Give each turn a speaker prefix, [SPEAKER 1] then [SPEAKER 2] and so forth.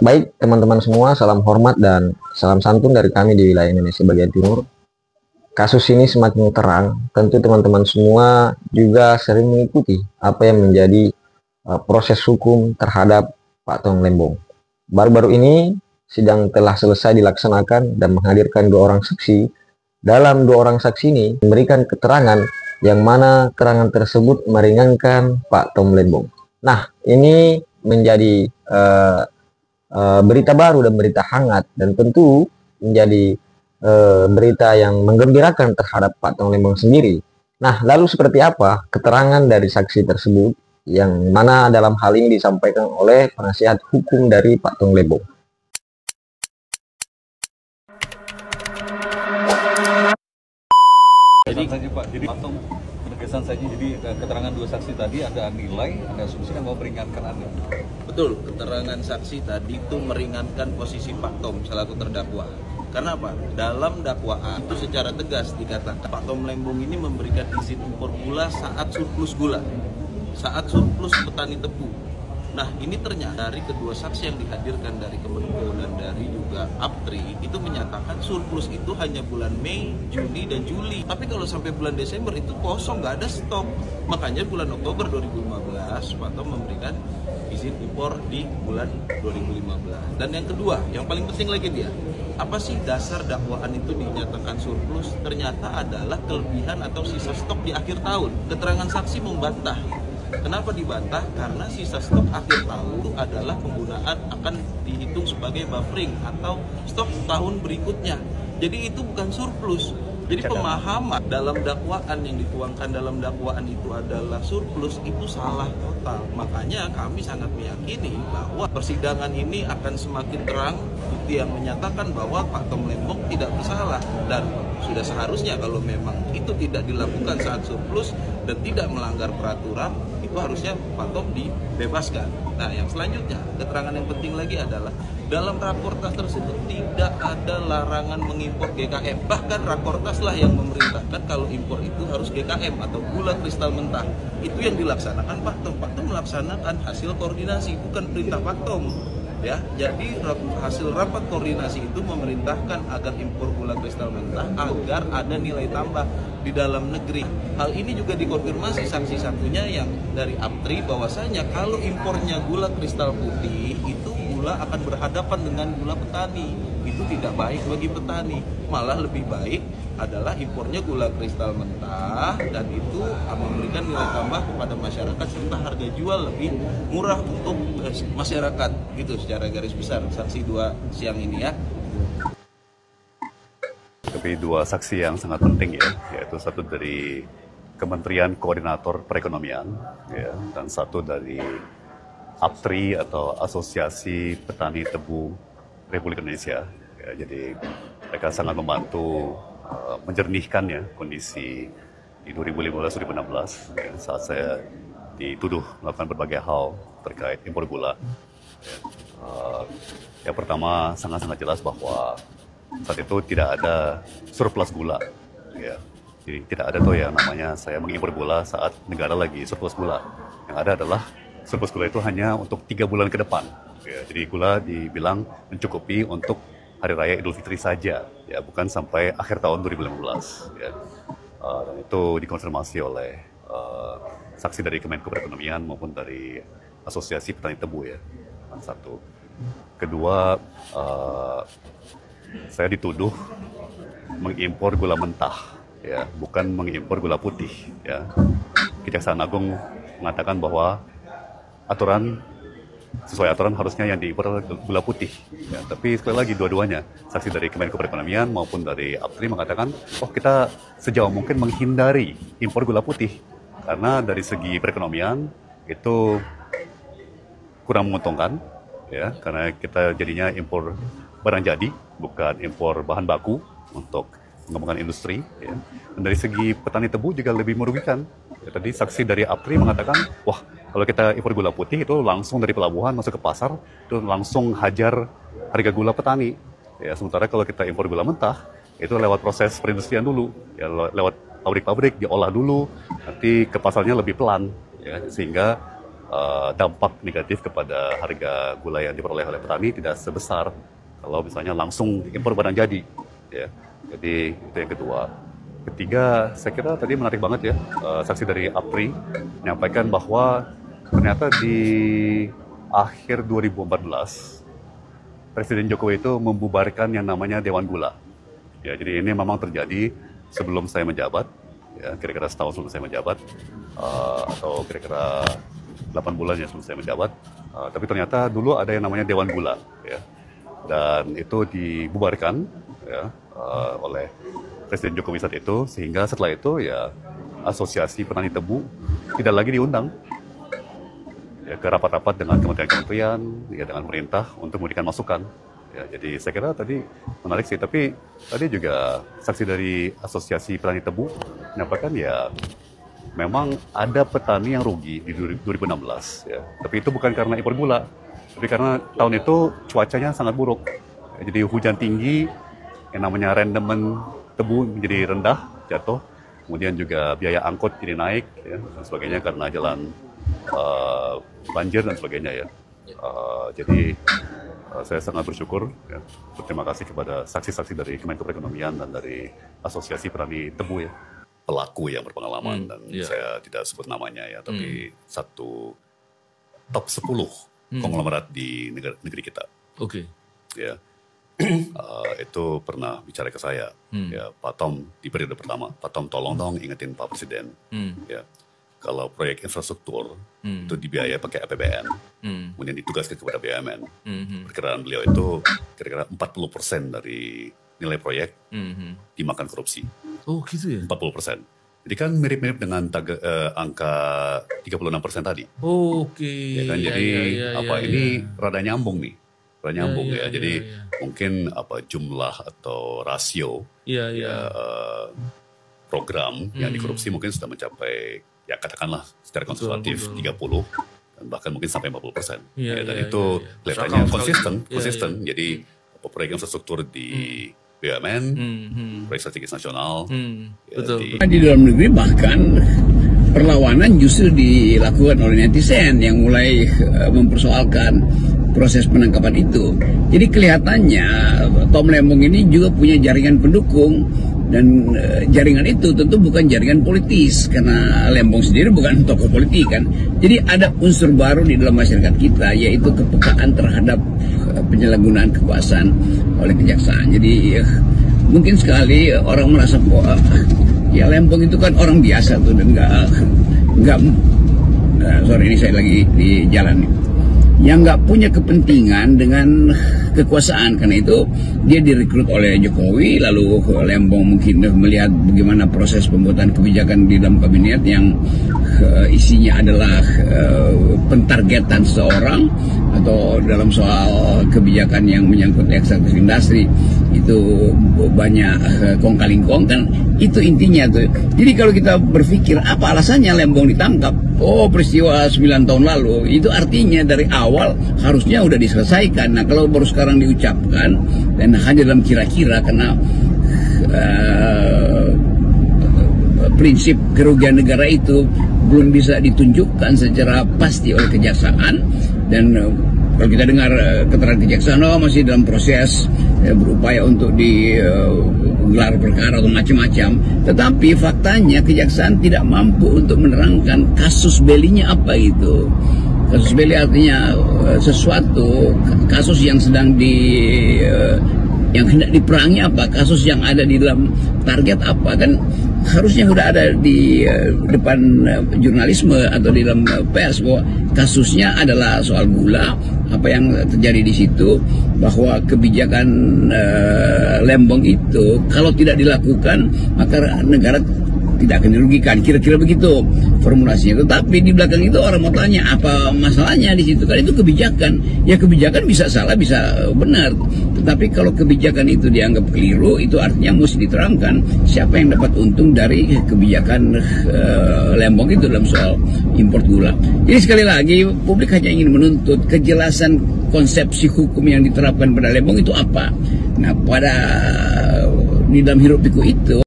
[SPEAKER 1] Baik, teman-teman semua, salam hormat dan salam santun dari kami di wilayah Indonesia bagian timur. Kasus ini semakin terang, tentu teman-teman semua juga sering mengikuti apa yang menjadi proses hukum terhadap Pak Tong Lembong. Baru-baru ini sidang telah selesai dilaksanakan dan menghadirkan dua orang saksi. Dalam dua orang saksi ini memberikan keterangan yang mana keterangan tersebut meringankan Pak Tom Lembong. Nah, ini menjadi berita baru dan berita hangat dan tentu menjadi berita yang menggembirakan terhadap Pak Tong Lembong sendiri. Nah, lalu seperti apa keterangan dari saksi tersebut yang mana dalam hal ini disampaikan oleh penasihat hukum dari Pak Tong Lembong?
[SPEAKER 2] Jadi saja Pak, jadi langsung penegasan saja. Jadi keterangan dua saksi tadi Anda nilai, Anda asumsikan mau meringankan Anda.
[SPEAKER 3] Betul, keterangan saksi tadi itu meringankan posisi Pak Tom selaku terdakwa. Karena apa? Dalam dakwaan itu secara tegas dikatakan Pak Tom Lembong ini memberikan izin impor gula saat surplus gula, saat surplus petani tebu. Nah, ini ternyata dari kedua saksi yang dihadirkan dari Kemenko dan dari juga APTRI itu menyatakan surplus itu hanya bulan Mei, Juni, dan Juli. Tapi kalau sampai bulan Desember itu kosong, nggak ada stok. Makanya bulan Oktober 2015 Pak Tom memberikan izin impor di bulan 2015. Dan yang kedua, yang paling penting lagi dia, apa sih dasar dakwaan itu dinyatakan surplus? Ternyata adalah kelebihan atau sisa stok di akhir tahun. Keterangan saksi membantah. Kenapa dibantah? Karena sisa stok akhir tahun itu adalah penggunaan akan dihitung sebagai buffering atau stok tahun berikutnya. Jadi itu bukan surplus. Jadi pemahaman dalam dakwaan yang dituangkan dalam dakwaan itu adalah surplus itu salah total. Makanya kami sangat meyakini bahwa persidangan ini akan semakin terang bukti yang menyatakan bahwa Pak Tom Lembong tidak bersalah dan sudah seharusnya kalau memang itu tidak dilakukan saat surplus dan tidak melanggar peraturan itu harusnya Pak Tom dibebaskan. Nah, yang selanjutnya keterangan yang penting lagi adalah dalam rakortas tersebut tidak ada larangan mengimpor GKM. Bahkan rakortas lah yang memerintahkan kalau impor itu harus GKM atau gula kristal mentah. Itu yang dilaksanakan Pak Tom. Pak Tom melaksanakan hasil koordinasi, bukan perintah Pak Tom. Ya, jadi hasil rapat koordinasi itu memerintahkan agar impor gula kristal mentah agar ada nilai tambah di dalam negeri. Hal ini juga dikonfirmasi saksi satunya yang dari APTRI bahwasanya kalau impornya gula kristal putih itu gula akan berhadapan dengan gula petani. Itu tidak baik bagi petani. Malah lebih baik adalah impornya gula kristal mentah dan itu memberikan nilai tambah kepada masyarakat serta harga jual lebih murah untuk masyarakat gitu secara garis besar saksi dua siang ini ya.
[SPEAKER 4] Tapi dua saksi yang sangat penting ya, yaitu satu dari Kementerian Koordinator Perekonomian ya, dan satu dari APTRI atau Asosiasi Petani Tebu Republik Indonesia. Ya, jadi mereka sangat membantu menjernihkan ya kondisi di 2015-2016 ya, saat saya dituduh melakukan berbagai hal terkait impor gula. Ya, yang pertama sangat-sangat jelas bahwa saat itu tidak ada surplus gula. Ya. Jadi tidak ada tuh yang namanya saya mengimpor gula saat negara lagi surplus gula. Yang ada adalah surplus gula itu hanya untuk 3 bulan ke depan. Ya, jadi gula dibilang mencukupi untuk Hari Raya Idul Fitri saja, ya bukan sampai akhir tahun 2015. Ya. Dan itu dikonfirmasi oleh saksi dari Kemenko Perekonomian maupun dari Asosiasi Petani Tebu ya. Satu. Kedua, saya dituduh mengimpor gula mentah, ya bukan mengimpor gula putih. Ya. Kejaksaan Agung mengatakan bahwa sesuai aturan harusnya yang diimpor adalah gula putih. Ya, tapi sekali lagi dua-duanya, saksi dari Kemenko Perekonomian maupun dari APTRI mengatakan, kita sejauh mungkin menghindari impor gula putih. Karena dari segi perekonomian itu kurang menguntungkan, ya, karena kita jadinya impor barang jadi, bukan impor bahan baku untuk mengembangkan industri. Ya. Dan dari segi petani tebu juga lebih merugikan. Ya, tadi saksi dari APTRI mengatakan, kalau kita impor gula putih itu langsung dari pelabuhan masuk ke pasar, itu langsung hajar harga gula petani. Ya, sementara kalau kita impor gula mentah, itu lewat proses perindustrian dulu, ya, lewat pabrik-pabrik diolah dulu, nanti ke pasarnya lebih pelan, ya, sehingga dampak negatif kepada harga gula yang diperoleh oleh petani tidak sebesar kalau misalnya langsung impor barang jadi. Ya. Jadi itu yang kedua. Ketiga, saya kira tadi menarik banget ya, saksi dari APRI menyampaikan bahwa ternyata di akhir 2014, Presiden Jokowi itu membubarkan yang namanya Dewan Gula. Ya, jadi ini memang terjadi sebelum saya menjabat, ya, kira-kira setahun sebelum saya menjabat, atau kira-kira 8 bulan ya sebelum saya menjabat. Tapi ternyata dulu ada yang namanya Dewan Gula, ya, dan itu dibubarkan ya, oleh Presiden Jokowi saat itu, sehingga setelah itu ya Asosiasi Petani Tebu tidak lagi diundang ya, ke rapat-rapat dengan kementerian-kementerian, ya, dengan pemerintah untuk memberikan masukan. Ya, jadi saya kira tadi menarik sih, tapi tadi juga saksi dari Asosiasi Petani Tebu menyampaikan ya memang ada petani yang rugi di 2016, ya. Tapi itu bukan karena impor gula, tapi karena tahun itu cuacanya sangat buruk. Ya, jadi hujan tinggi, yang namanya rendemen tebu menjadi rendah, jatuh. Kemudian juga biaya angkut jadi naik, ya, dan sebagainya karena jalan banjir dan sebagainya ya. Jadi saya sangat bersyukur, ya, berterima kasih kepada saksi-saksi dari Kemenko Perekonomian dan dari Asosiasi Petani Tebu ya, pelaku yang berpengalaman dan saya tidak sebut namanya ya, tapi satu top 10 konglomerat di negeri kita.
[SPEAKER 5] Oke.
[SPEAKER 4] Ya. Itu pernah bicara ke saya, ya, Pak Tom di periode pertama, Pak Tom tolong dong ingetin Pak Presiden, ya, kalau proyek infrastruktur itu dibiayai pakai APBN, kemudian ditugaskan kepada BUMN, perkiraan beliau itu kira-kira 40% dari nilai proyek dimakan korupsi.
[SPEAKER 5] Oh gitu ya?
[SPEAKER 4] 40%. Jadi kan mirip-mirip dengan angka 36% tadi.
[SPEAKER 5] Oh, oke.
[SPEAKER 4] Ya kan, jadi ini rada nyambung nih. Jadi mungkin jumlah atau rasio program yang dikorupsi mungkin sudah mencapai ya katakanlah secara konservatif 30 dan bahkan mungkin sampai 40%. Dan itu kelihatannya konsisten. Jadi proyek infrastruktur di BUMN, proyek strategis nasional.
[SPEAKER 6] Di dalam negeri bahkan perlawanan justru dilakukan oleh netizen yang mulai mempersoalkan proses penangkapan itu. Jadi kelihatannya Tom Lembong ini juga punya jaringan pendukung, dan jaringan itu tentu bukan jaringan politis karena Lembong sendiri bukan tokoh politik kan. Jadi ada unsur baru di dalam masyarakat kita, yaitu kepekaan terhadap penyalahgunaan kekuasaan oleh kejaksaan. Jadi mungkin sekali orang merasa bahwa ya Lembong itu kan orang biasa tuh, dan nggak sorry ini saya lagi di jalan nih, yang nggak punya kepentingan dengan kekuasaan. Karena itu dia direkrut oleh Jokowi, lalu Lembong mungkin melihat bagaimana proses pembuatan kebijakan di dalam kabinet yang isinya adalah pentargetan seseorang, atau dalam soal kebijakan yang menyangkut ekstraksi industri itu banyak kong kaling kong kan, itu intinya tuh. Jadi kalau kita berpikir apa alasannya Lembong ditangkap, oh peristiwa 9 tahun lalu, itu artinya dari awal harusnya udah diselesaikan. Nah kalau baru sekarang diucapkan dan hanya dalam kira-kira karena prinsip kerugian negara itu belum bisa ditunjukkan secara pasti oleh kejaksaan, dan kalau kita dengar keterangan kejaksaan, oh masih dalam proses berupaya untuk digelar perkara atau macam-macam. Tetapi faktanya kejaksaan tidak mampu untuk menerangkan kasus belinya apa itu. Kasus beli artinya sesuatu kasus yang sedang yang hendak diperangi apa, kasus yang ada di dalam target apa, kan harusnya sudah ada di depan jurnalisme atau di dalam pers bahwa kasusnya adalah soal gula, apa yang terjadi di situ, bahwa kebijakan Lembong itu kalau tidak dilakukan maka negara tidak akan dirugikan, kira-kira begitu formulasinya. Tetapi di belakang itu orang mau tanya apa masalahnya di situ, kan itu kebijakan. Ya kebijakan bisa salah bisa benar, tetapi kalau kebijakan itu dianggap keliru, itu artinya mesti diterangkan siapa yang dapat untung dari kebijakan Lembong itu dalam soal import gula. Jadi sekali lagi publik hanya ingin menuntut kejelasan konsepsi hukum yang diterapkan pada Lembong itu apa. Nah pada di dalam hiruk pikuk itu